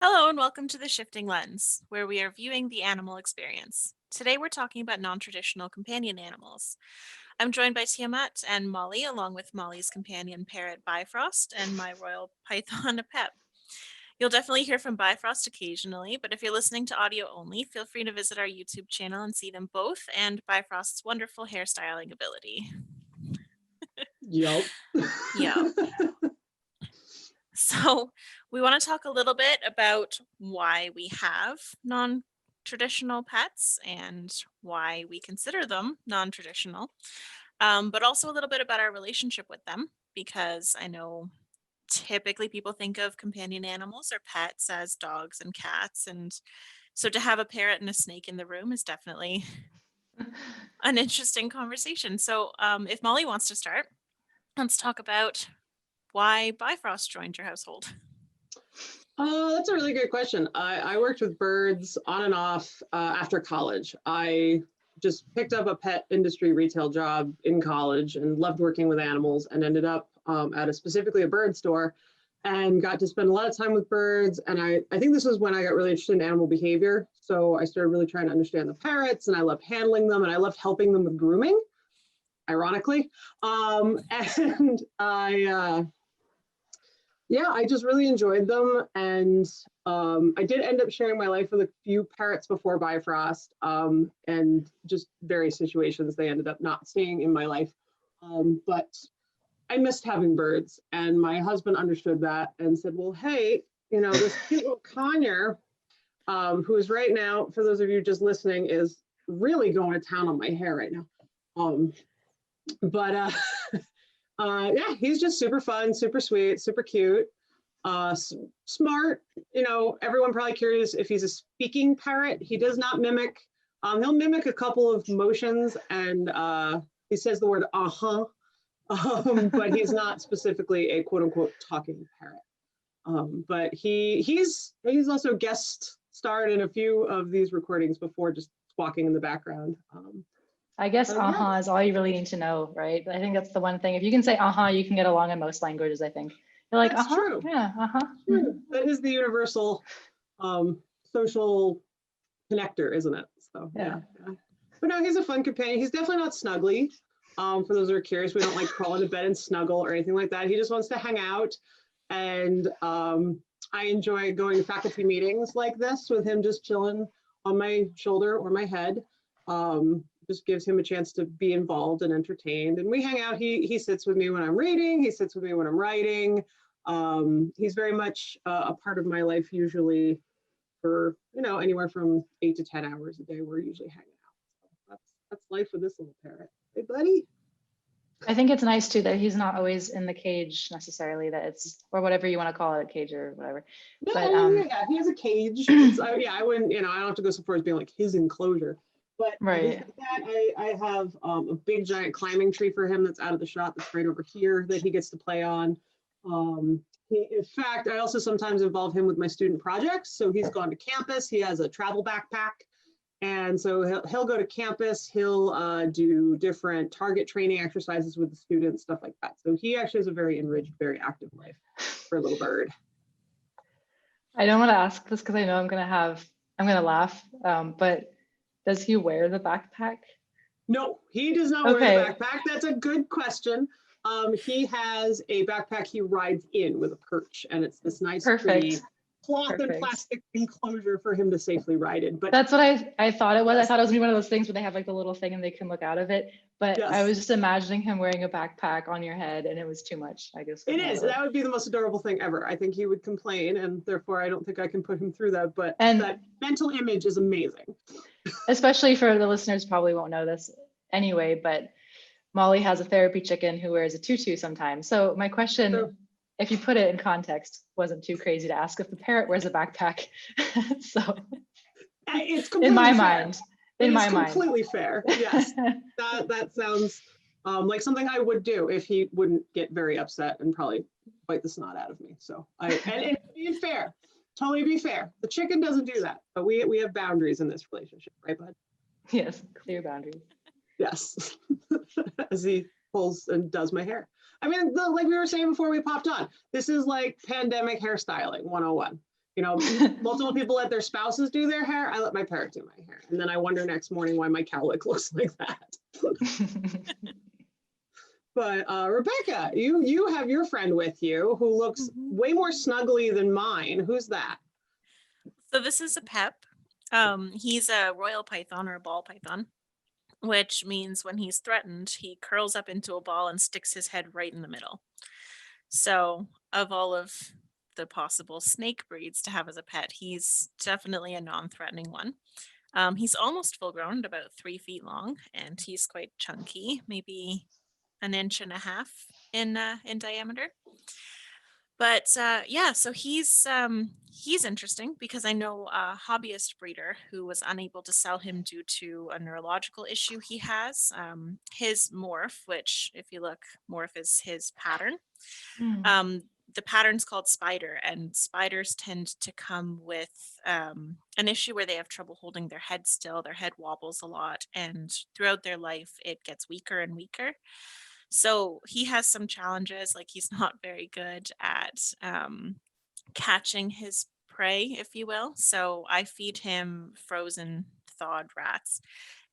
Hello and welcome to The Shifting Lens, where we are viewing the animal experience. Today we're talking about non-traditional companion animals. I'm joined by Tiamat and Molly, along with Molly's companion parrot Bifrost and my royal python Apep. You'll definitely hear from Bifrost occasionally, but if you're listening to audio only, feel free to visit our YouTube channel and see them both and Bifrost's wonderful hairstyling ability. Yup. Yeah. So, we want to talk a little bit about why we have non traditional pets and why we consider them non traditional, but also a little bit about our relationship with them, because I know typically people think of companion animals or pets as dogs and cats. And so to have a parrot and a snake in the room is definitely an interesting conversation. So, if Molly wants to start, let's talk about why Bifrost joined your household. That's a really good question. I worked with birds on and off after college. I just picked up a pet industry retail job in college and loved working with animals and ended up at specifically a bird store and got to spend a lot of time with birds. And I think this was when I got really interested in animal behavior. So I started really trying to understand the parrots, and I loved handling them, and I loved helping them with grooming, ironically. And I just really enjoyed them. And I did end up sharing my life with a few parrots before Bifrost, and just various situations they ended up not staying in my life. But I missed having birds, and my husband understood that and said, well, hey, this cute little Conure, who is right now, for those of you just listening, is really going to town on my hair right now. But yeah, he's just super fun, super sweet, super cute, smart. Everyone probably curious if he's a speaking parrot. He does not mimic. He'll mimic a couple of motions, and he says the word uh-huh, but he's not specifically a quote unquote talking parrot. But he's also guest starred in a few of these recordings before, just squawking in the background. I guess Yeah. is all you really need to know, right? I think that's the one thing. If you can say you can get along in most languages, I think. You're like, That's true. yeah, True. That is the universal social connector, isn't it? So yeah. But no, he's a fun companion. He's definitely not snuggly. For those who are curious, we don't like crawl into bed and snuggle or anything like that. He just wants to hang out. And I enjoy going to faculty meetings like this with him just chilling on my shoulder or my head. Just gives him a chance to be involved and entertained. And we hang out. He sits with me when I'm reading. He sits with me when I'm writing. He's very much a part of my life, usually for, anywhere from 8 to 10 hours a day. We're usually hanging out. So that's life with this little parrot. Hey, buddy. I think it's nice too that he's not always in the cage necessarily, that it's, or whatever you want to call it, a cage or whatever. No, But yeah, he has a cage. I wouldn't, I don't have to go so far as being like his enclosure. But right. I have a big giant climbing tree for him that's out of the shot, that's right over here, that he gets to play on. In fact, I also sometimes involve him with my student projects. So he's gone to campus. He has a travel backpack. And so he'll go to campus. He'll do different target training exercises with the students, stuff like that. So he actually has a very enriched, very active life for a little bird. I don't want to ask this because I know I'm going to laugh, but does he wear the backpack? No, he does not wear the backpack. That's a good question. He has a backpack he rides in with a perch, and it's this nice, pretty cloth and plastic enclosure for him to safely ride in. But that's what I thought it was. I thought it was one of those things where they have like the little thing and they can look out of it. But I was just imagining him wearing a backpack on your head, and it was too much, I guess. It is. That would be the most adorable thing ever. I think he would complain, and therefore I don't think I can put him through that. But that mental image is amazing. Especially for the listeners, probably won't know this anyway, but Molly has a therapy chicken who wears a tutu sometimes. So my question, if you put it in context, wasn't too crazy to ask if the parrot wears a backpack. So it's in my mind. Completely fair. Yes, that sounds like something I would do if he wouldn't get very upset and probably bite the snot out of me. So and be fair, totally be fair. The chicken doesn't do that, but we have boundaries in this relationship, right, bud? Yes, clear boundaries. Yes, as he pulls and does my hair. I mean, like we were saying before we popped on, this is like pandemic hairstyling 101. You know, multiple people let their spouses do their hair. I let my parrot do my hair. And then I wonder next morning why my cowlick looks like that. But Rebecca, you have your friend with you who looks way more snuggly than mine. Who's that? So this is Apep. He's a royal python or a ball python, which means when he's threatened, he curls up into a ball and sticks his head right in the middle. So, of all of the possible snake breeds to have as a pet, he's definitely a non-threatening one. He's almost full grown, at about 3 feet long, and he's quite chunky, maybe an inch and a half in diameter. But yeah, so he's interesting because I know a hobbyist breeder who was unable to sell him due to a neurological issue he has. His morph, which if you look, morph is his pattern. The pattern's called spider, and spiders tend to come with an issue where they have trouble holding their head still. Their head wobbles a lot, and throughout their life, it gets weaker and weaker. So he has some challenges, like he's not very good at catching his prey, if you will. So I feed him frozen thawed rats,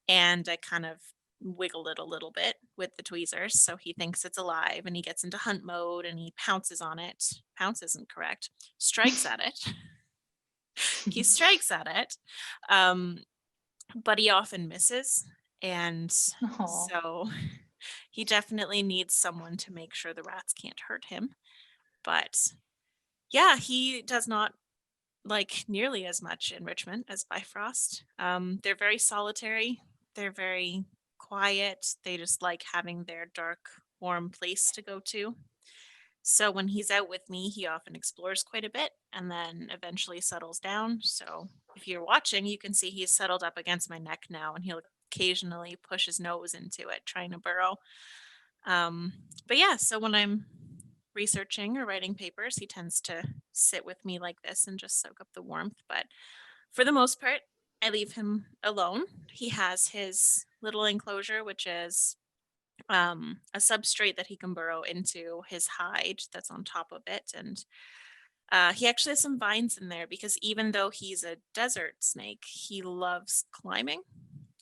and I kind of wiggle it a little bit with the tweezers so he thinks it's alive, and he gets into hunt mode and he pounces on it. Pounce isn't correct. Strikes at it. He strikes at it. But he often misses. And Aw. so he definitely needs someone to make sure the rats can't hurt him. But yeah, he does not like nearly as much enrichment as Bifrost. They're very solitary. They're very quiet. They just like having their dark, warm place to go to. So when he's out with me, he often explores quite a bit and then eventually settles down. So if you're watching, you can see he's settled up against my neck now, and he'll occasionally push his nose into it, trying to burrow. But yeah, so when I'm researching or writing papers, he tends to sit with me like this and just soak up the warmth. But for the most part, I leave him alone. He has his little enclosure, which is a substrate that he can burrow into his hide that's on top of it. And he actually has some vines in there because even though he's a desert snake, he loves climbing,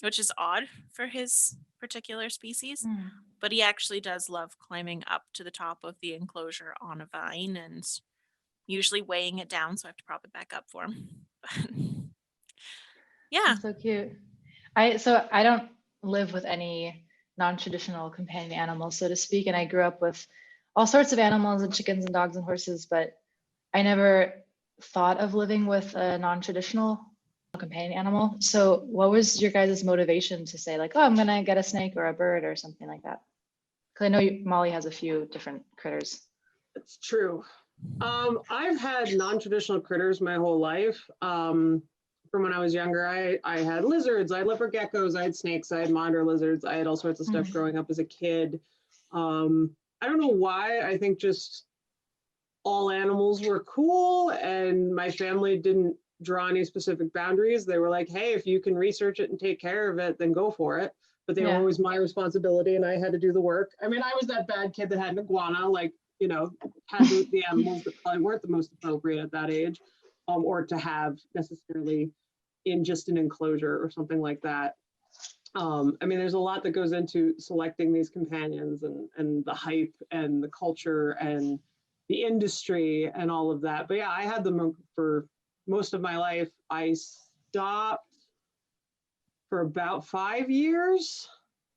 which is odd for his particular species. But he actually does love climbing up to the top of the enclosure on a vine and usually weighing it down. So I have to prop it back up for him. Yeah. That's so cute. I don't live with any non-traditional companion animals, so to speak, and I grew up with all sorts of animals and chickens and dogs and horses, but I never thought of living with a non-traditional companion animal. So what was your guys' motivation to say like, oh, I'm gonna get a snake or a bird or something like that? Because I know Molly has a few different critters. It's true. I've had non-traditional critters my whole life. From when I was younger, I had lizards, I had leopard geckos, I had snakes, I had monitor lizards, I had all sorts of stuff growing up as a kid. I don't know why. I think just all animals were cool, and my family didn't draw any specific boundaries. They were like, hey, if you can research it and take care of it, then go for it. But they were always my responsibility, and I had to do the work. I mean, I was that bad kid that had an iguana, like, you know, had the animals that probably weren't the most appropriate at that age, or to have necessarily in just an enclosure or something like that. I mean, there's a lot that goes into selecting these companions, and the hype and the culture and the industry and all of that. But yeah, I had them for most of my life. I stopped for about 5 years,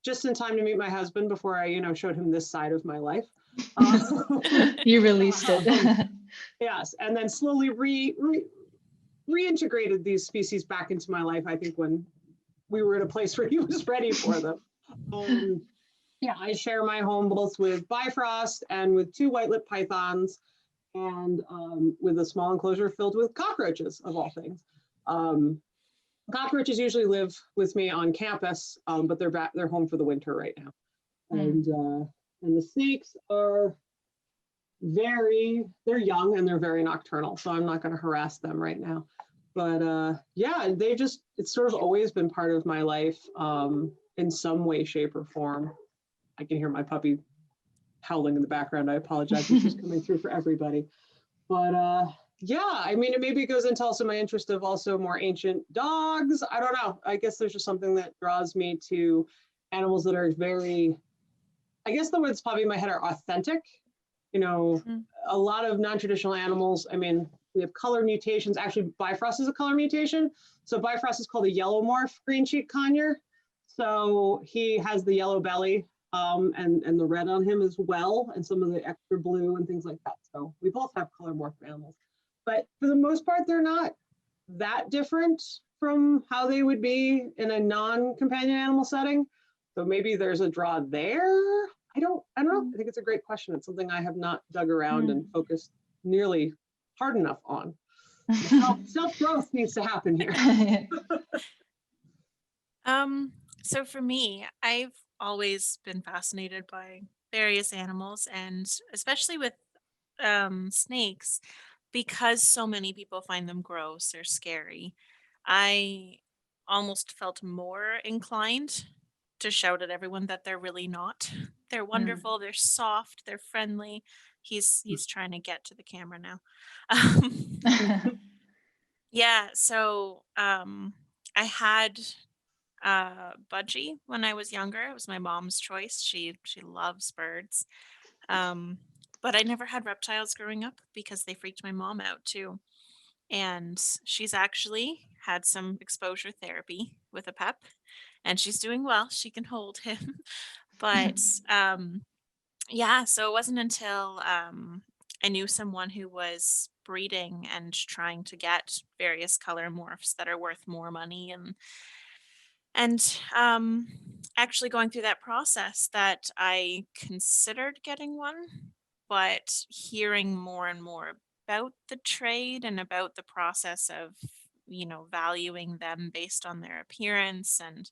just in time to meet my husband before I, you know, showed him this side of my life. You released it. Yes, and then slowly reintegrated these species back into my life, I think, when we were at a place where he was ready for them. Yeah, I share my home both with Bifrost and with 2 white-lipped pythons, and with a small enclosure filled with cockroaches, of all things. Cockroaches usually live with me on campus, but they're home for the winter right now. And the snakes are they're young and they're very nocturnal, so I'm not going to harass them right now. But yeah, it's sort of always been part of my life in some way, shape, or form. I can hear my puppy howling in the background. I apologize if she's coming through for everybody. But Yeah, I mean, it maybe goes into also my interest of also more ancient dogs. I don't know. I guess there's just something that draws me to animals that are very, I guess the words probably in my head are authentic. You know, Mm. a lot of non-traditional animals, I mean, we have color mutations. Actually, Bifrost is a color mutation. So Bifrost is called a yellow morph green cheek conure. So he has the yellow belly and the red on him as well, and some of the extra blue and things like that. So we both have color morph animals. But for the most part, they're not that different from how they would be in a non-companion animal setting. So maybe there's a draw there. I don't know. I think it's a great question. It's something I have not dug around and focused nearly hard enough on. Self-growth needs to happen here. So for me, I've always been fascinated by various animals, and especially with snakes, because so many people find them gross or scary. I almost felt more inclined to shout at everyone that they're really not. They're wonderful, they're soft, they're friendly. He's trying to get to the camera now. Yeah, so I had Budgie when I was younger. It was my mom's choice. She loves birds. Um, but I never had reptiles growing up because they freaked my mom out too. And she's actually had some exposure therapy with Apep, and she's doing well. She can hold him. But yeah, so it wasn't until I knew someone who was breeding and trying to get various color morphs that are worth more money, and actually going through that process that I considered getting one, but hearing more and more about the trade and about the process of, valuing them based on their appearance and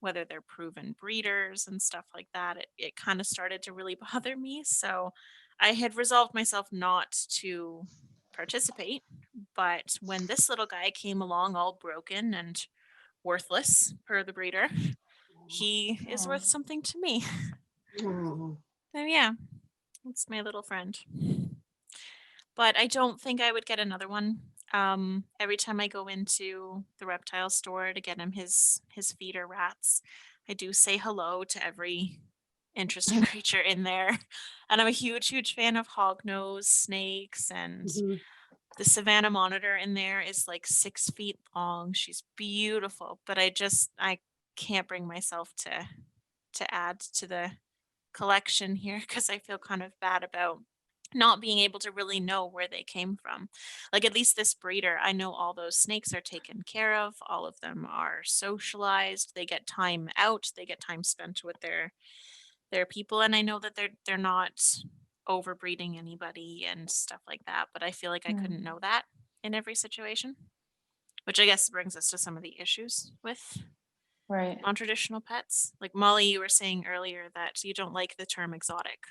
whether they're proven breeders and stuff like that, it kind of started to really bother me. So I had resolved myself not to participate. But when this little guy came along all broken and worthless per the breeder, he is worth something to me. Oh. So yeah, that's my little friend. But I don't think I would get another one. Every time I go into the reptile store to get him his feeder rats, I do say hello to every interesting creature in there. And I'm a huge, huge fan of hognose snakes, and Mhm. the Savannah monitor in there is like 6 feet long. She's beautiful, but I can't bring myself to add to the collection here because I feel kind of bad about not being able to really know where they came from. Like at least this breeder, I know all those snakes are taken care of. All of them are socialized. They get time out. They get time spent with their people, and I know that they're not overbreeding anybody and stuff like that. But I feel like I couldn't know that in every situation, which I guess brings us to some of the issues with Right. non-traditional pets. Like Molly, you were saying earlier that you don't like the term exotic.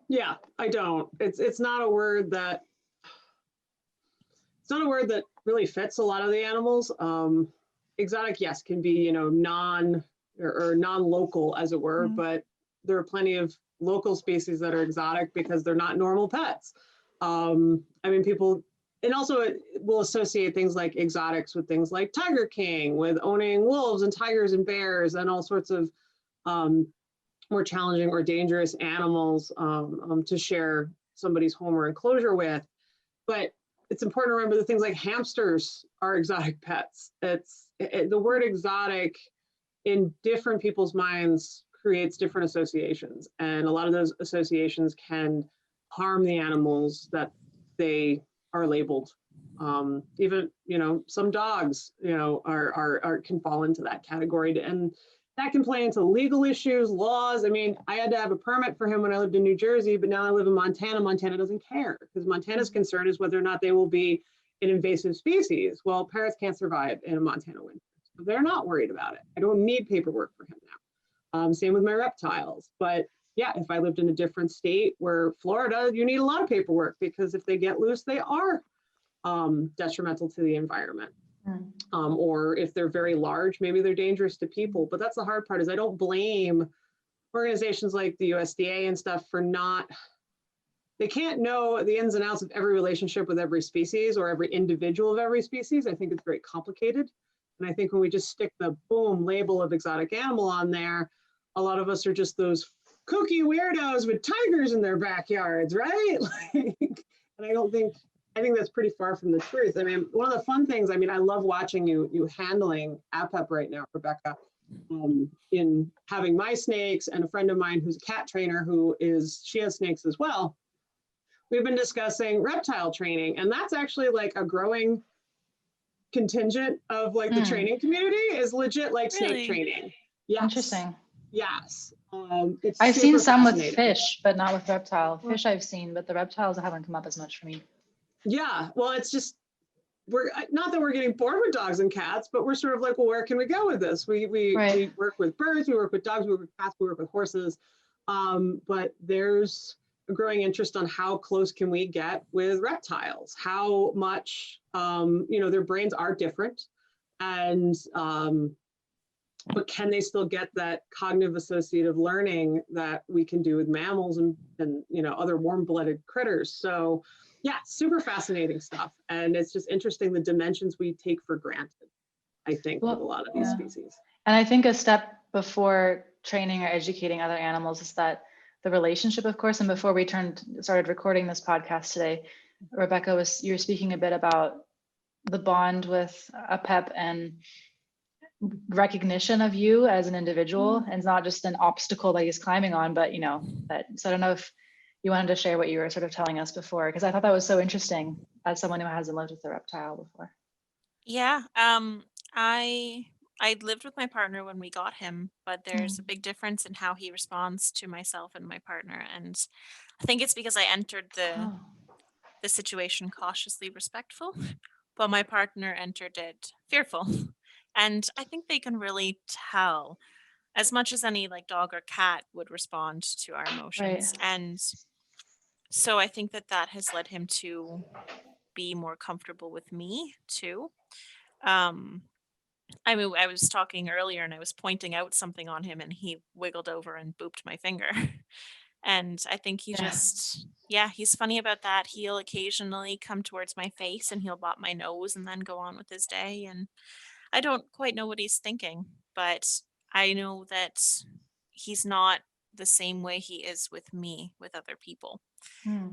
Yeah, I don't. It's not a word that really fits a lot of the animals. Exotic, yes, can be, non or non-local as it were, but there are plenty of local species that are exotic because they're not normal pets. I mean, people, and also it will associate things like exotics with things like Tiger King, with owning wolves and tigers and bears and all sorts of more challenging or dangerous animals to share somebody's home or enclosure with. But it's important to remember that things like hamsters are exotic pets. The word exotic in different people's minds creates different associations, and a lot of those associations can harm the animals that they are labeled. Even some dogs are can fall into that category, and that can play into legal issues, laws. I mean, I had to have a permit for him when I lived in New Jersey, but now I live in Montana. Montana doesn't care because Montana's concern is whether or not they will be an invasive species. Well, parrots can't survive in a Montana winter, so they're not worried about it. I don't need paperwork for him now. Same with my reptiles. But yeah, if I lived in a different state where Florida, you need a lot of paperwork because if they get loose, they are detrimental to the environment. Or if they're very large, maybe they're dangerous to people. But that's the hard part is I don't blame organizations like the USDA and stuff for not, they can't know the ins and outs of every relationship with every species or every individual of every species. I think it's very complicated. And I think when we just stick the boom label of exotic animal on there, a lot of us are just those kooky weirdos with tigers in their backyards, right? Like, and I think that's pretty far from the truth. I mean, one of the fun things, I mean, I love watching you handling Apep right now, Rebecca, in having my snakes, and a friend of mine who's a cat trainer she has snakes as well. We've been discussing reptile training, and that's actually like a growing contingent of like the training community is legit like snake training. Yes. Interesting. Yes. I've seen some with fish, but not with reptile. Fish I've seen, but the reptiles haven't come up as much for me. Yeah. Well, it's just, we're not that we're getting bored with dogs and cats, but we're sort of like, well, where can we go with this? We work with birds, we work with dogs, we work with cats, we work with horses. But there's a growing interest on how close can we get with reptiles, how much, their brains are different, and but can they still get that cognitive associative learning that we can do with mammals and other warm-blooded critters? So yeah, super fascinating stuff. And it's just interesting the dimensions we take for granted, I think, with a lot of these species. And I think a step before training or educating other animals is that the relationship, of course. And before we started recording this podcast today, Rebecca, you were speaking a bit about the bond with Apep and recognition of you as an individual, and it's not just an obstacle that he's climbing on, but so I don't know if you wanted to share what you were sort of telling us before, because I thought that was so interesting as someone who hasn't lived with a reptile before. Yeah. I lived with my partner when we got him, but there's a big difference in how he responds to myself and my partner. And I think it's because I entered the situation cautiously respectful, but my partner entered it fearful. And I think they can really tell as much as any like dog or cat would respond to our emotions. Right. And so I think that has led him to be more comfortable with me too. Um, I mean, I was talking earlier and I was pointing out something on him and he wiggled over and booped my finger. And I think he he's funny about that. He'll occasionally come towards my face and he'll bop my nose and then go on with his day. And I don't quite know what he's thinking, but I know that he's not the same way he is with me, with other people.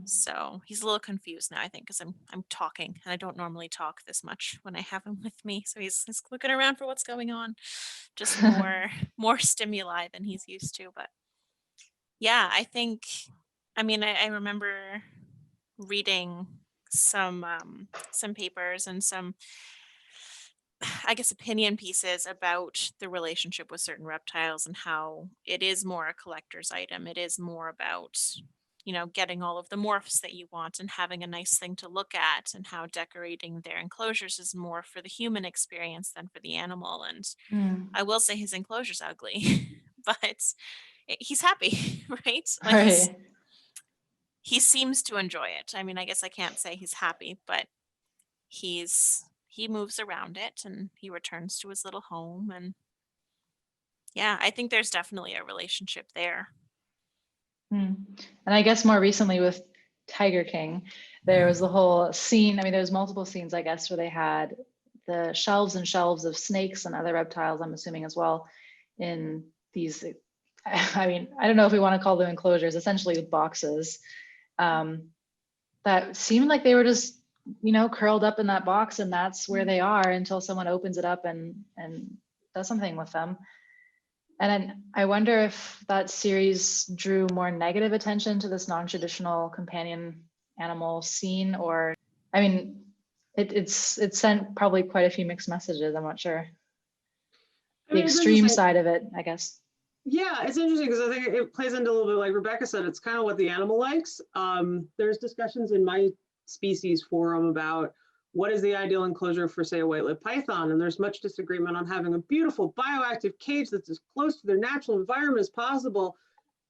So he's a little confused now, I think, because I'm talking and I don't normally talk this much when I have him with me. So he's looking around for what's going on, just more stimuli than he's used to. But yeah, I remember reading some papers and some, I guess, opinion pieces about the relationship with certain reptiles and how it is more a collector's item. It is more about, getting all of the morphs that you want and having a nice thing to look at, and how decorating their enclosures is more for the human experience than for the animal. And I will say his enclosure's ugly, but he's happy, right? Like he seems to enjoy it. I mean, I guess I can't say he's happy, but he moves around it and he returns to his little home. And yeah, I think there's definitely a relationship there. And I guess more recently with Tiger King, there was the whole scene. I mean, there's multiple scenes, I guess, where they had the shelves and shelves of snakes and other reptiles, I'm assuming as well, in these, I mean, I don't know if we want to call them enclosures, essentially boxes, that seemed like they were just, curled up in that box, and that's where they are until someone opens it up and does something with them. And then I wonder if that series drew more negative attention to this non-traditional companion animal scene, or, I mean, it sent probably quite a few mixed messages. I'm not sure. The extreme side of it, I guess. Yeah, it's interesting because I think it plays into a little bit, like Rebecca said, it's kind of what the animal likes. There's discussions in my species forum about what is the ideal enclosure for, say, a white-lipped python, and there's much disagreement on having a beautiful bioactive cage that's as close to their natural environment as possible,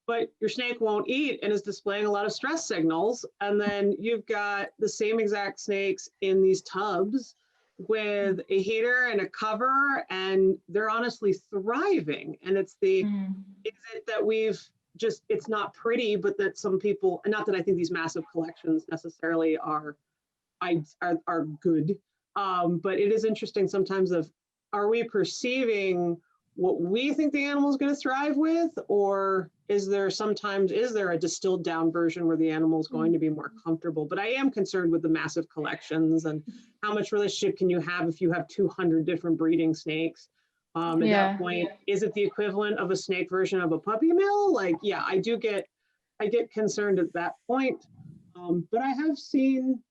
but your snake won't eat and is displaying a lot of stress signals. And then you've got the same exact snakes in these tubs with a heater and a cover, and they're honestly thriving. And it's the exit that we've just, it's not pretty, but that some people, and not that I think these massive collections necessarily are good. But it is interesting sometimes of, are we perceiving what we think the animal is going to thrive with, or is there a distilled down version where the animal is going to be more comfortable? But I am concerned with the massive collections and how much relationship can you have if you have 200 different breeding snakes. At that point, is it the equivalent of a snake version of a puppy mill? Like, yeah, I get concerned at that point. But I have seen,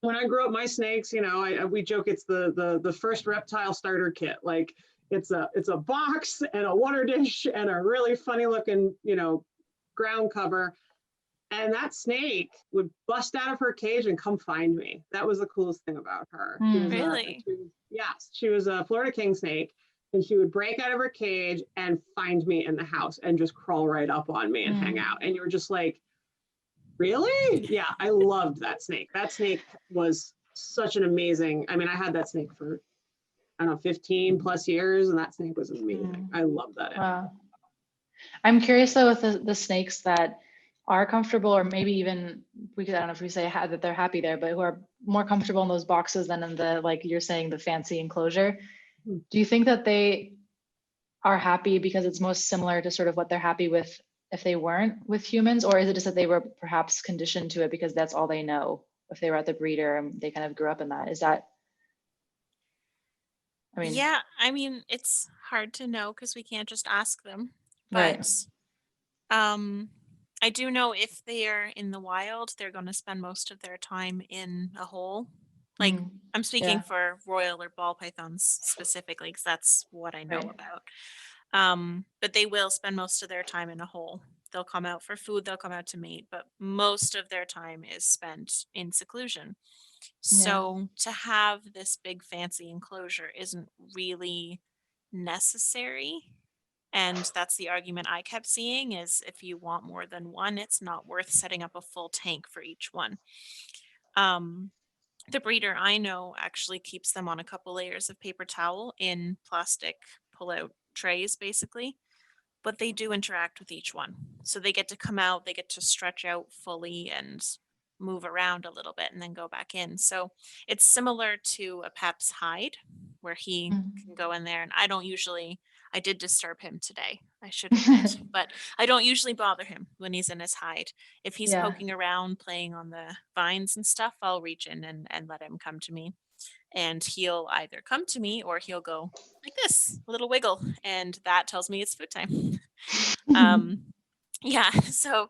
when I grew up my snakes, you know, we joke it's the first reptile starter kit. Like, it's a box and a water dish and a really funny looking, you know, ground cover. And that snake would bust out of her cage and come find me. That was the coolest thing about her. Really? Yes, she was a Florida king snake, and she would break out of her cage and find me in the house and just crawl right up on me and hang out. And you were just like, really? Yeah, I loved that snake. That snake was such an amazing, I mean, I had that snake for, I don't know, 15 plus years, and that snake was amazing. I love that. Wow. I'm curious though with the snakes that are comfortable, or maybe even I don't know if we say that they're happy there, but who are more comfortable in those boxes than in the, like you're saying, the fancy enclosure. Do you think that they are happy because it's most similar to sort of what they're happy with if they weren't with humans, or is it just that they were perhaps conditioned to it because that's all they know? If they were at the breeder and they kind of grew up in that, is that? I mean, Yeah, I mean, it's hard to know because we can't just ask them. right. But um, I do know if they're in the wild, they're going to spend most of their time in a hole. Like, I'm speaking Yeah, for royal or ball pythons specifically, because that's what I know right. about. But they will spend most of their time in a hole. They'll come out for food, they'll come out to mate, but most of their time is spent in seclusion. Yeah, So to have this big fancy enclosure isn't really necessary. And that's the argument I kept seeing is if you want more than one, it's not worth setting up a full tank for each one. Um, the breeder I know actually keeps them on a couple layers of paper towel in plastic pull-out trays, basically, but they do interact with each one. So they get to come out, they get to stretch out fully and move around a little bit and then go back in. So it's similar to a Pep's hide where he can go in there, and I did disturb him today, I should admit, but I don't usually bother him when he's in his hide. If he's yeah. poking around playing on the vines and stuff, I'll reach in and let him come to me. And he'll either come to me or he'll go like this, a little wiggle, and that tells me it's food time. um, yeah, so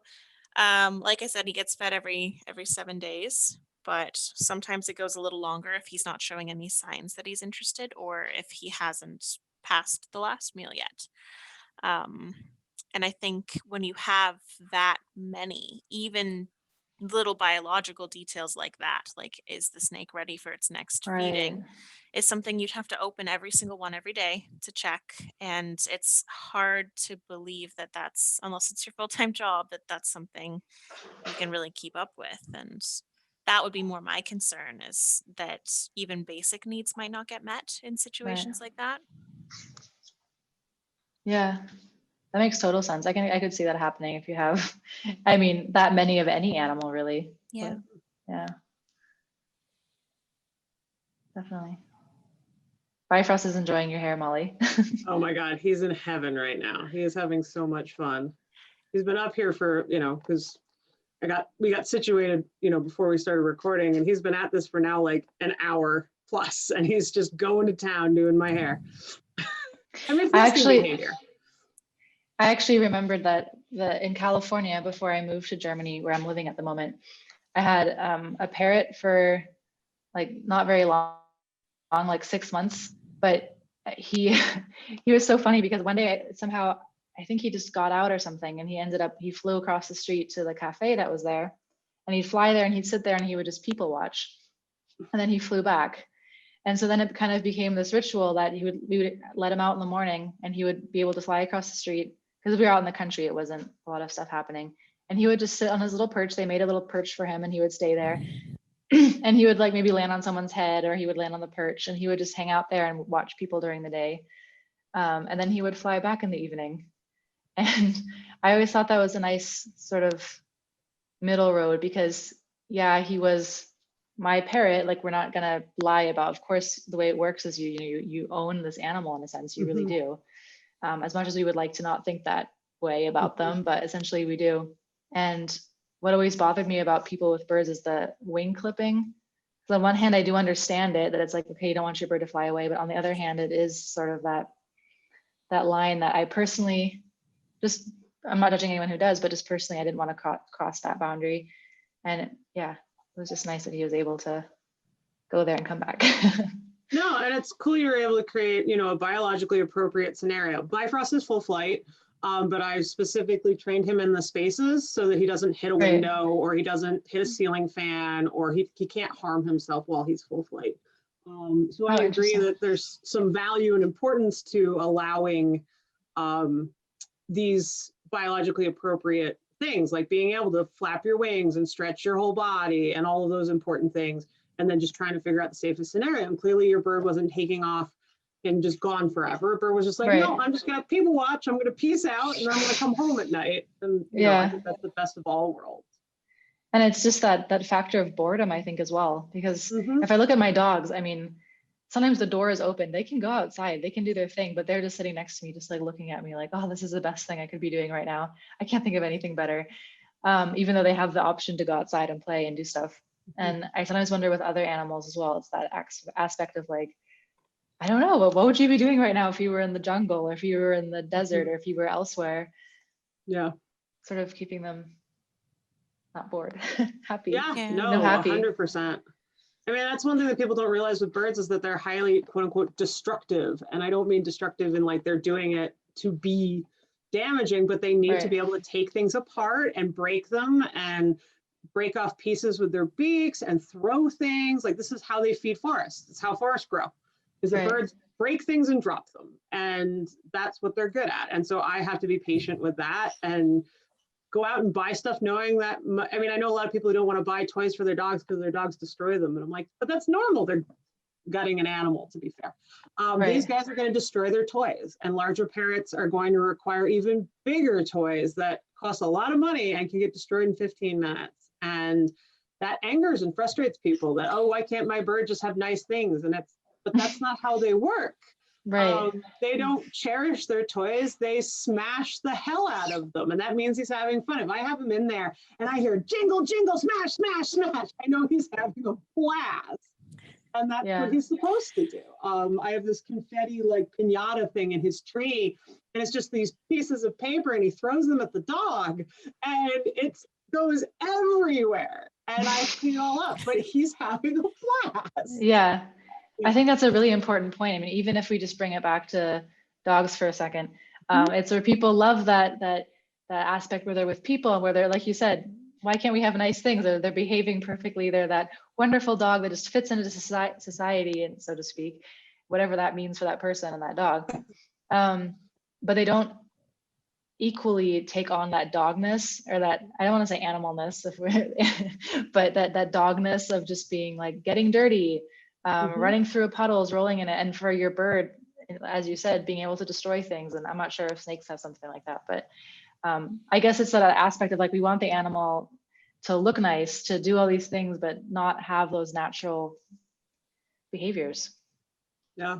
like I said, he gets fed every 7 days, but sometimes it goes a little longer if he's not showing any signs that he's interested or if he hasn't passed the last meal yet. Um, and I think when you have that many, even little biological details like that, like is the snake ready for its next Right. feeding, is something you'd have to open every single one every day to check. And it's hard to believe that that's, unless it's your full-time job, that that's something you can really keep up with. And that would be more my concern, is that even basic needs might not get met in Right. situations like that. Yeah, that makes total sense. I could see that happening if you have, I mean, that many of any animal really. Yeah. But yeah, definitely. Bifrost is enjoying your hair, Molly. Oh my God, he's in heaven right now. He is having so much fun. He's been up here for, you know, because we got situated, you know, before we started recording, and he's been at this for now like an hour plus, and he's just going to town doing my hair. I mean, it's nesting behavior. I actually remembered that in California, before I moved to Germany, where I'm living at the moment, I had a parrot for like not very long, like 6 months. But he he was so funny because one day somehow I think he just got out or something, and he flew across the street to the cafe that was there, and he'd fly there and he'd sit there and he would just people watch, and then he flew back. And so then it kind of became this ritual that we would let him out in the morning and he would be able to fly across the street, because we were out in the country, it wasn't a lot of stuff happening. And he would just sit on his little perch. They made a little perch for him and he would stay there. And he would like maybe land on someone's head, or he would land on the perch, and he would just hang out there and watch people during the day. And then he would fly back in the evening. And I always thought that was a nice sort of middle road because, yeah, he was my parrot. Like, we're not gonna lie about. Of course, the way it works is you own this animal in a sense. You really Mhm. do. As much as we would like to not think that way about them, but essentially we do. And what always bothered me about people with birds is the wing clipping. So on one hand, I do understand it, that it's like, okay, you don't want your bird to fly away, but on the other hand, it is sort of that line that I personally just, I'm not judging anyone who does, but just personally, I didn't want to cross that boundary. And yeah, it was just nice that he was able to go there and come back. No, and it's cool you were able to create, you know, a biologically appropriate scenario. Bifrost is full flight, but I specifically trained him in the spaces so that he doesn't hit a Right. window or he doesn't hit a ceiling fan or he can't harm himself while he's full flight. So I agree Interesting. that there's some value and importance to allowing these biologically appropriate things, like being able to flap your wings and stretch your whole body and all of those important things, and then just trying to figure out the safest scenario. And clearly your bird wasn't taking off and just gone forever. Bird was just like, Right. no, I'm just gonna people watch, I'm gonna peace out, and I'm gonna come home at night. And you know, I Yeah. think that's the best of all worlds. And it's just that factor of boredom, I think, as well. Because Mhm. if I look at my dogs, I mean, sometimes the door is open. They can go outside, they can do their thing, but they're just sitting next to me, just like looking at me like, oh, this is the best thing I could be doing right now. I can't think of anything better. Even though they have the option to go outside and play and do stuff. And I sometimes wonder with other animals as well, it's that aspect of like, I don't know, what would you be doing right now if you were in the jungle or if you were in the desert or if you were elsewhere? Yeah. Sort of keeping them not bored, happy. Yeah, Yeah. No, no, happy. 100%. I mean, that's one thing that people don't realize with birds is that they're highly, quote unquote, destructive. And I don't mean destructive in like they're doing it to be damaging, but they need to Right. be able to take things apart and break them and break off pieces with their beaks and throw things. Like, this is how they feed forests. It's how forests grow, is that Right. birds break things and drop them. And that's what they're good at. And so I have to be patient with that and go out and buy stuff knowing that, I mean, I know a lot of people who don't want to buy toys for their dogs because their dogs destroy them. And I'm like, but that's normal. They're gutting an animal, to be fair. These Right. guys are going to destroy their toys, and larger parrots are going to require even bigger toys that cost a lot of money and can get destroyed in 15 minutes. And that angers and frustrates people that, oh, why can't my bird just have nice things? And but that's not how they work. Right. They don't cherish their toys. They smash the hell out of them. And that means he's having fun. If I have him in there and I hear jingle, jingle, smash, smash, smash, I know he's having a blast. And that's Yeah. what he's supposed to do. I have this confetti like pinata thing in his tree, and it's just these pieces of paper, and he throws them at the dog, and it goes everywhere. And I clean it all up, but he's having a blast. Yeah. Yeah. I think that's a really important point. I mean, even if we just bring it back to dogs for a second, it's where people love that aspect where they're with people, where they're, like you said, why can't we have nice things? They're behaving perfectly. They're that wonderful dog that just fits into society, and so to speak, whatever that means for that person and that dog. But they don't equally take on that dogness, or that, I don't want to say animalness, if we're, but that dogness of just being like getting dirty, running through puddles, rolling in it. And for your bird, as you said, being able to destroy things. And I'm not sure if snakes have something like that, but I guess it's that aspect of like, we want the animal to look nice, to do all these things, but not have those natural behaviors. Yeah.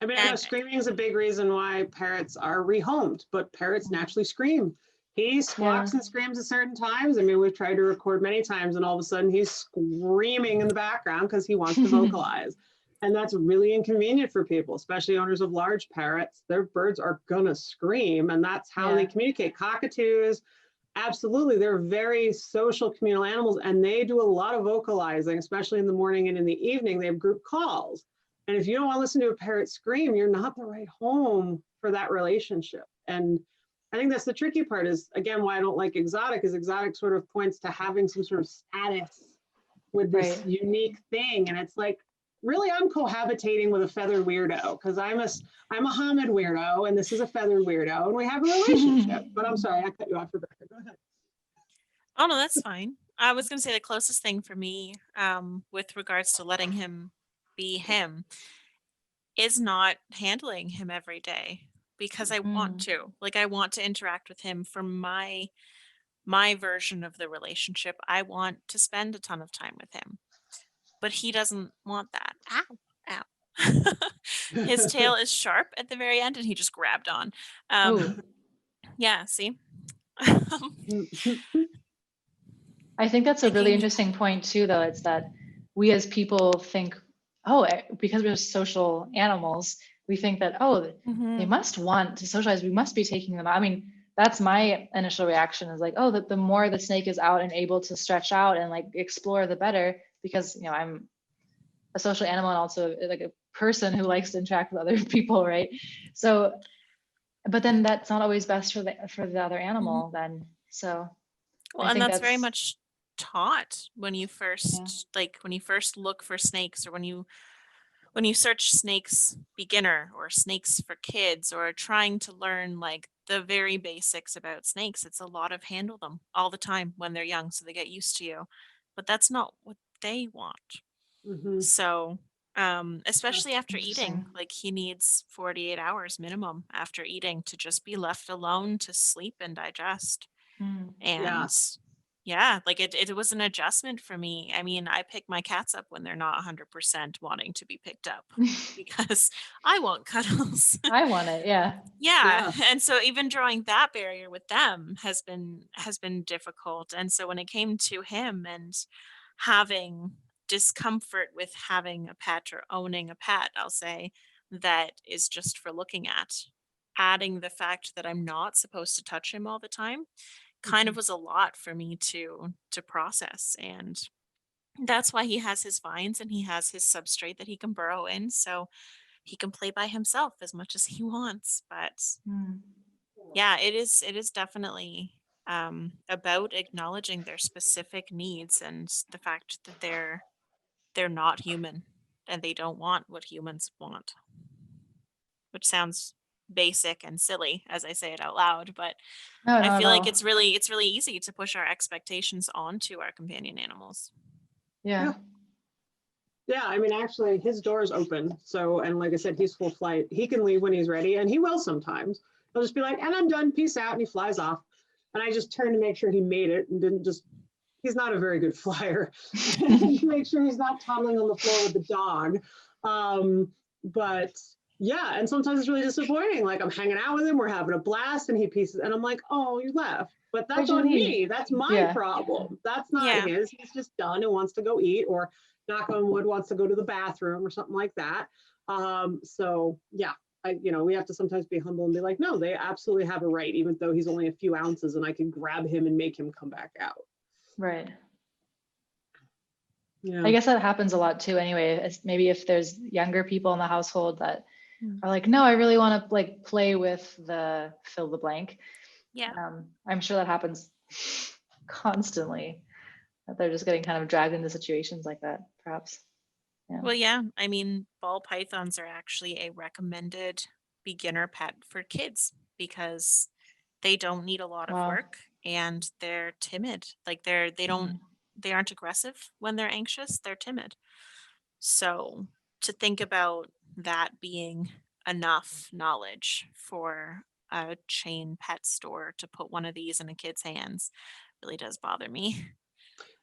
I mean, I know screaming is a big reason why parrots are rehomed, but parrots naturally scream. He squawks and screams at certain times. I mean, we've tried to record many times, and all of a sudden he's screaming in the background because he wants to vocalize. And that's really inconvenient for people, especially owners of large parrots. Their birds are gonna scream, and that's how they communicate. Cockatoos, absolutely, they're very social communal animals, and they do a lot of vocalizing, especially in the morning and in the evening. They have group calls. And if you don't want to listen to a parrot scream, you're not the right home for that relationship. And I think that's the tricky part, is, again, why I don't like exotic, is exotic sort of points to having some sort of status with this unique thing. And it's like, really, I'm cohabitating with a feathered weirdo, because I'm a Hamid weirdo, and this is a feathered weirdo, and we have a relationship. But I'm sorry, I cut you off, Rebecca. Go ahead. Oh, no, that's fine. I was going to say the closest thing for me with regards to letting him be him is not handling him every day. because I want to. Like, I want to interact with him for my version of the relationship. I want to spend a ton of time with him, but he doesn't want that. Ow, ow. His tail is sharp at the very end, and he just grabbed on. Oh, Yeah, see? I think that's a really Thinking, interesting point too, though. It's that we as people think, oh, because we're social animals, we think that, oh, they mhm, must want to socialize. We must be taking them out. I mean, that's my initial reaction is like, oh, that the more the snake is out and able to stretch out and like explore, the better. Because, I'm a social animal and also like a person who likes to interact with other people, right? So, but then that's not always best for the other mhm. animal then. So Well, I and think that's very that's, much taught when you yeah. first, like, when you first look for snakes, or when you search snakes beginner or snakes for kids, or trying to learn like the very basics about snakes. It's a lot of handle them all the time when they're young so they get used to you. But that's not what they want. Mhm. So, Yeah. especially after eating, Interesting. like he needs 48 hours minimum after eating to just be left alone to sleep and digest. Mm. Yeah. And yeah, like it was an adjustment for me. I mean, I pick my cats up when they're not 100% wanting to be picked up because I want cuddles. I want it. Yeah. Yeah, Yeah. and so even drawing that barrier with them has been difficult. And so when it came to him and having discomfort with having a pet or owning a pet, I'll say, that is just for looking at, adding the fact that I'm not supposed to touch him all the time kind of Mhm. was a lot for me to process. And that's why he has his vines and he has his substrate that he can burrow in, so he can play by himself as much as he wants. But Mm. yeah, it is definitely about acknowledging their specific needs and the fact that they're not human and they don't want what humans want, which sounds basic and silly as I say it out loud, but No, I not at feel like all. it's really easy to push our expectations onto our companion animals. Yeah. Yeah. Yeah. I mean, actually, his door is open. So, and like I said, he's full flight. He can leave when he's ready, and he will sometimes. He'll just be like, and I'm done. Peace out. And he flies off. And I just turned to make sure he made it and didn't just, he's not a very good flyer. Make sure he's not toddling on the floor with the dog. But yeah, and sometimes it's really disappointing. Like I'm hanging out with him, we're having a blast, and he pieces, and I'm like, oh, you left. But Where'd that's you on leave? me. That's my Yeah. problem. That's not Yeah. his. He's just done and wants to go eat, or knock on wood, wants to go to the bathroom or something like that. So yeah, we have to sometimes be humble and be like, no, they absolutely have a right, even though he's only a few ounces, and I can grab him and make him come back out. Right. Yeah. I guess that happens a lot too anyway. Maybe if there's younger people in the household that Mm. are like, no, I really want to like play with the fill the blank. Yeah. I'm sure that happens constantly, that they're just getting kind of dragged into situations like that, perhaps. Yeah. Well, yeah. I mean, ball pythons are actually a recommended beginner pet for kids because they don't need a lot of Wow. work and they're timid. Like they aren't aggressive when they're anxious, they're timid. So to think about that being enough knowledge for a chain pet store to put one of these in a kid's hands really does bother me.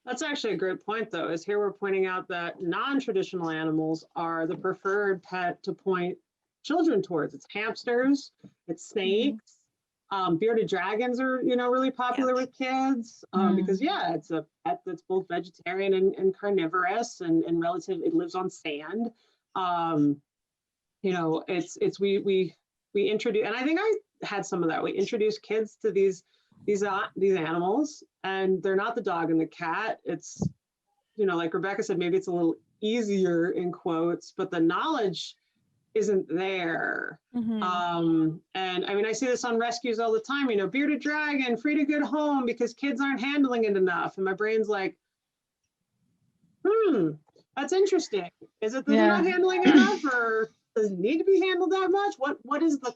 That's actually a great point, though, is here we're pointing out that non-traditional animals are the preferred pet to point children towards. It's hamsters, it's Mhm. snakes, bearded dragons are, really Yeah. popular with kids because, Mm. yeah, it's a pet that's both vegetarian and carnivorous and relative. It lives on sand. Um, we introduce, and I think I had some of that. We introduce kids to these animals, and they're not the dog and the cat. It's, like Rebecca said, maybe it's a little easier in quotes, but the knowledge isn't there. Mhm. And I mean, I see this on rescues all the time, bearded dragon, free to good home because kids aren't handling it enough. And my brain's like, that's interesting. Is it that they're not Yeah. handling enough, or does it need to be handled that much? What is the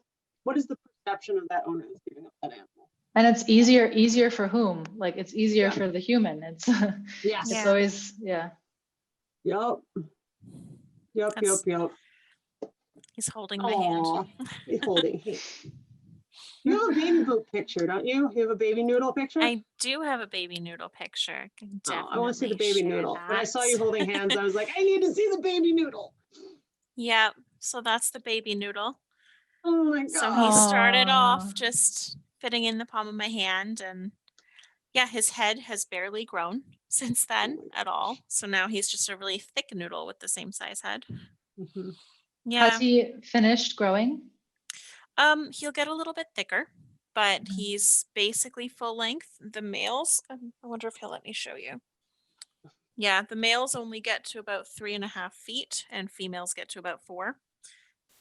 perception of that owner is giving up that animal? And it's easier for whom? Like it's easier Yeah. for the human. It's Yes. it's Yeah. always, yeah. Yep. Yep. That's Yep. He's holding my hand. Aw, he's holding hands. You have a baby boot picture, don't you? You have a baby noodle picture? I do have a baby noodle picture. Can Oh, I want to see the definitely baby share noodle. When I saw you that. holding hands, I was like, I need to see the baby noodle. Yeah, so that's the baby noodle. Oh my So he God. started Aw. off just fitting in the palm of my hand, and yeah, his head has barely grown since then at all. So now he's just a really thick noodle with the same size head. Mhm. Has Yeah. he finished growing? He'll get a little bit thicker, but Mhm. he's basically full length. The males, I wonder if he'll let me show you. Yeah, the males only get to about 3.5 feet, and females get to about 4,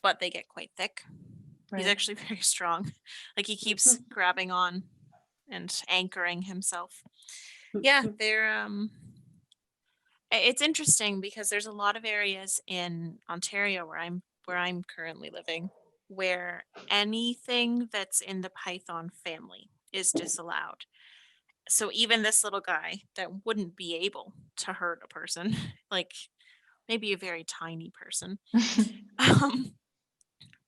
but they get quite thick. He's Right. actually very strong. Like he keeps grabbing on and anchoring himself. Yeah, they're it's interesting because there's a lot of areas in Ontario where I'm currently living where anything that's in the python family is disallowed. So even this little guy that wouldn't be able to hurt a person, like maybe a very tiny person, um,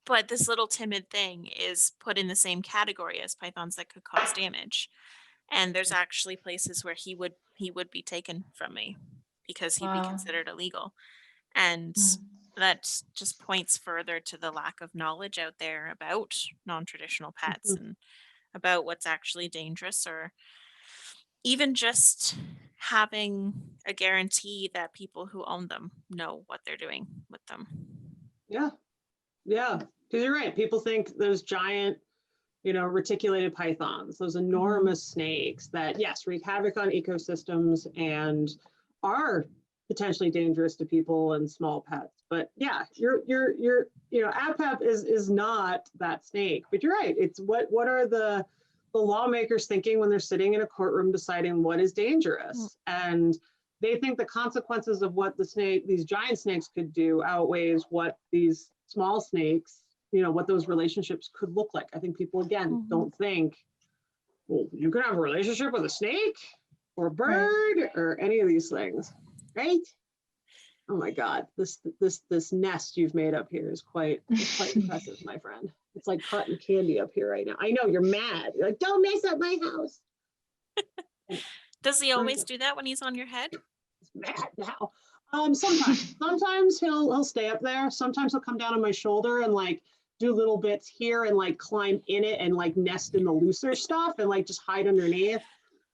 but this little timid thing is put in the same category as pythons that could cause damage. And there's actually places where he would be taken from me because he'd be Wow. considered illegal. And Mm. that just points further to the lack of knowledge out there about non-traditional pets and about what's actually dangerous, or even just having a guarantee that people who own them know what they're doing with them. Yeah, yeah. Because you're right. People think those giant, reticulated pythons, those enormous snakes that, yes, wreak havoc on ecosystems and are potentially dangerous to people and small pets. But yeah, Apep is not that snake. But you're right. It's what are the lawmakers thinking when they're sitting in a courtroom deciding what is dangerous? And they think the consequences of what these giant snakes could do outweighs what these small snakes, what those relationships could look like. I think people, again, don't think, well, you could have a relationship with a snake or a bird or any of these things, right? Oh my God, this nest you've made up here is quite impressive, my friend. It's like cotton candy up here right now. I know you're mad. You're like, don't mess up my house. Does he always do that when he's on your head? He's mad now. Sometimes he'll stay up there. Sometimes he'll come down on my shoulder and like do little bits here and like climb in it and like nest in the looser stuff and like just hide underneath.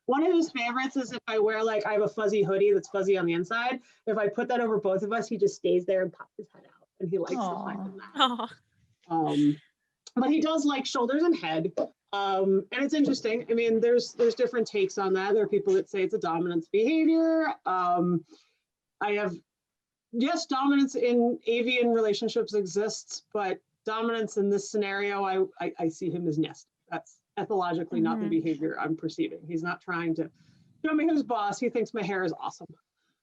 One of his favorites is if I wear I have a fuzzy hoodie that's fuzzy on the inside. If I put that over both of us, he just stays there and pops his head out, and he likes to hide in that. Oh, But he does like shoulders and head. And it's interesting. I mean, there's different takes on that. There are people that say it's a dominance behavior. Yes, dominance in avian relationships exists, but dominance in this scenario, I see him as nest. That's ethologically not the behavior I'm perceiving. He's not trying to show me who's boss. He thinks my hair is awesome.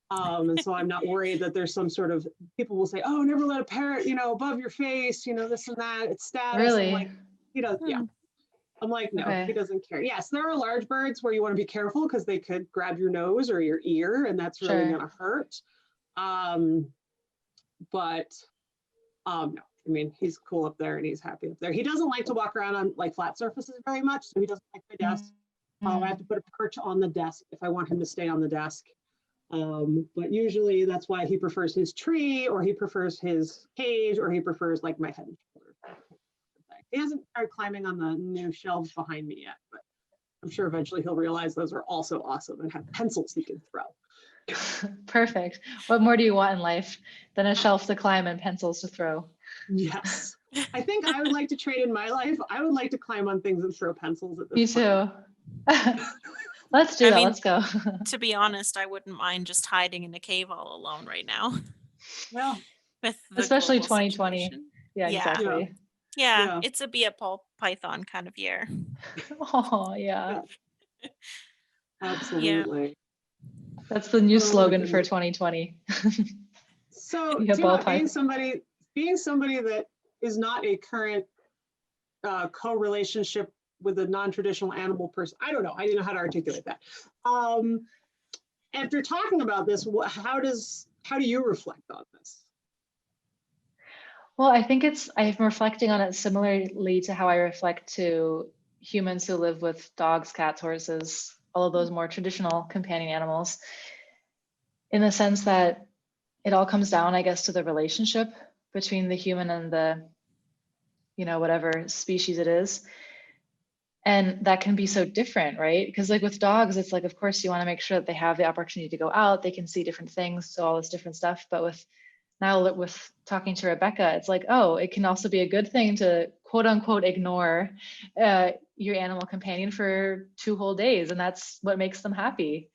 And so I'm not worried that there's some sort of, people will say, oh, never let a parrot, above your face, this and that, it's status. Really? I'm like, yeah. I'm like, no, Okay. he doesn't care. Yes, there are large birds where you want to be careful because they could grab your nose or your ear, and that's really going to hurt. But no, I mean, he's cool up there and he's happy up there. He doesn't like to walk around on like flat surfaces very much, so he doesn't like my desk. I have to put a perch on the desk if I want him to stay on the desk. But usually that's why he prefers his tree, or he prefers his cage, or he prefers like my head and shoulders. He hasn't started climbing on the new shelves behind me yet, but I'm sure eventually he'll realize those are also awesome and have pencils he can throw. Perfect. What more do you want in life than a shelf to climb and pencils to throw? Yes. I think I would like to trade in my life. I would like to climb on things and throw pencils at Me this point. too. Let's do I that. mean, Let's go. to be honest, I wouldn't mind just hiding in a cave all alone right now. Well, With the Especially global 2020. situation. Yeah, exactly. Yeah, it's a be a python kind of year. Oh, yeah. Absolutely. That's the new Oh, slogan for goodness. 2020. So, Yeah, Tima, ball being somebody that is not a current co-relationship with a non-traditional animal person, I don't know. I didn't know how to articulate that. After talking about this, how do you reflect on this? Well, I think I'm reflecting on it similarly to how I reflect to humans who live with dogs, cats, horses, all of those more traditional companion animals, in the sense that it all comes down, I guess, to the relationship between the human and the, whatever species it is. And that can be so different, right? Because like with dogs, it's like, of course, you want to make sure that they have the opportunity to go out, they can see different things, so all this different stuff. But with talking to Rebecca, it's like, oh, it can also be a good thing to quote unquote ignore your animal companion for 2 whole days, and that's what makes them happy.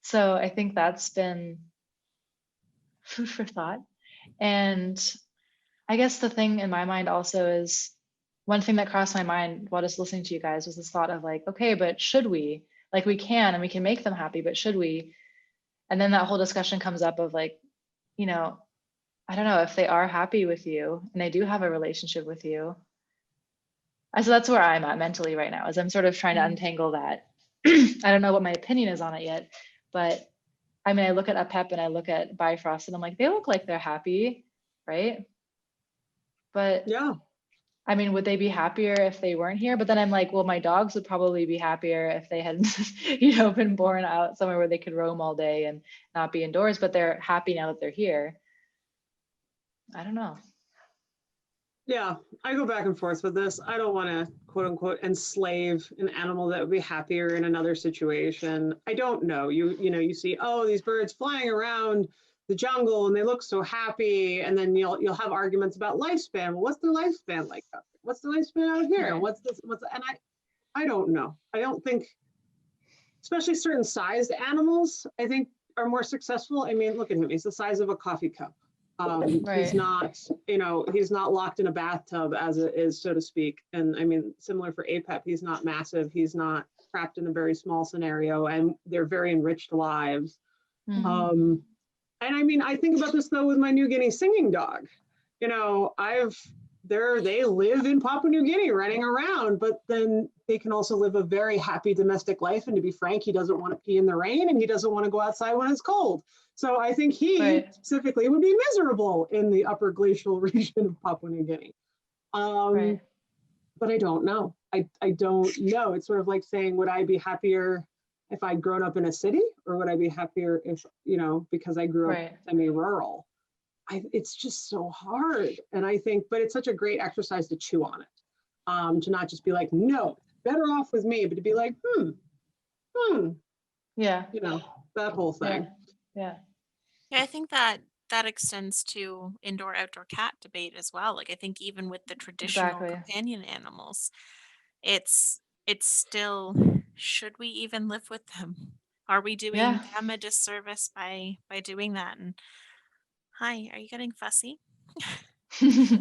So I think that's been food for thought. And I guess the thing in my mind also is, one thing that crossed my mind while just listening to you guys was this thought of like, okay, but should we? Like we can and we can make them happy, but should we? And then that whole discussion comes up of like, I don't know, if they are happy with you and they do have a relationship with you. So that's where I'm at mentally right now, is I'm sort of trying to untangle that. I don't know what my opinion is on it yet, but I mean, I look at Apep and I look at Bifrost and I'm like, they look like they're happy, right? But Yeah. I mean, would they be happier if they weren't here? But then I'm like, well, my dogs would probably be happier if they had, been born out somewhere where they could roam all day and not be indoors, but they're happy now that they're here. I don't know. Yeah, I go back and forth with this. I don't want to quote unquote enslave an animal that would be happier in another situation. I don't know. You see, oh, these birds flying around the jungle and they look so happy, and then you'll have arguments about lifespan. Well, what's their lifespan like? What's the lifespan out here? Right. And I don't know. I don't think, especially certain sized animals, I think are more successful. I mean, look at him. He's the size of a coffee cup. Right. He's not, he's not locked in a bathtub as it is, so to speak. And I mean, similar for Apep, he's not massive. He's not trapped in a very small scenario, and they're very enriched lives. Mhm. And I mean, I think about this though with my New Guinea singing dog. They live in Papua New Guinea running around, but then they can also live a very happy domestic life. And to be frank, he doesn't want to pee in the rain and he doesn't want to go outside when it's cold. So I think he Right. specifically would be miserable in the upper glacial region of Papua New Guinea. Right. But I don't know. I don't know. It's sort of like saying, would I be happier if I'd grown up in a city, or would I be happier if, because I grew up Right. semi-rural? It's just so hard. And I think, but it's such a great exercise to chew on it. To not just be like, no, better off with me, but to be like, Yeah. that whole thing. Yeah. Yeah, I think that extends to indoor outdoor cat debate as well. Like I think even with the traditional Exactly. companion animals, it's still, should we even live with them? Are we doing Yeah. them a disservice by doing that? And hi, are you getting fussy? He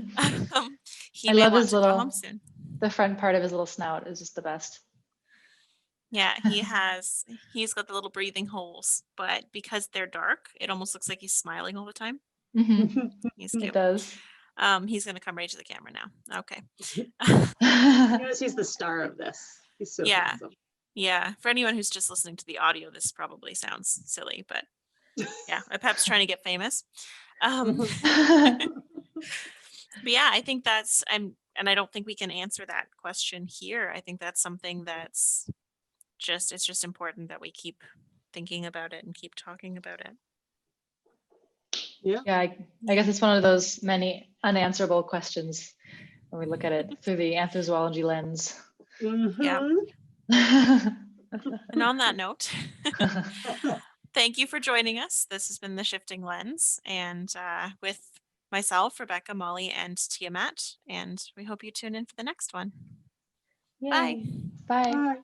I may love want his to go home soon. the front part of his little snout is just the best. Yeah, he's got the little breathing holes, but because they're dark, it almost looks like he's smiling all the time. Mhm. He's It cute. does. He's gonna come right to the camera now. Okay. Yes, he's the star of this. He's so Yeah. handsome. Yeah. For anyone who's just listening to the audio, this probably sounds silly, but yeah, Pep's trying to get famous. But yeah, I think and I don't think we can answer that question here. I think that's something it's just important that we keep thinking about it and keep talking about it. Yeah. Yeah, I guess it's one of those many unanswerable questions when we look at it through the anthrozoology lens. Yeah. And on that note, thank you for joining us. This has been The Shifting Lens, and with myself, Rebecca, Molly, and Tiamat, and we hope you tune in for the next one. Bye. Yay. Bye. Bye.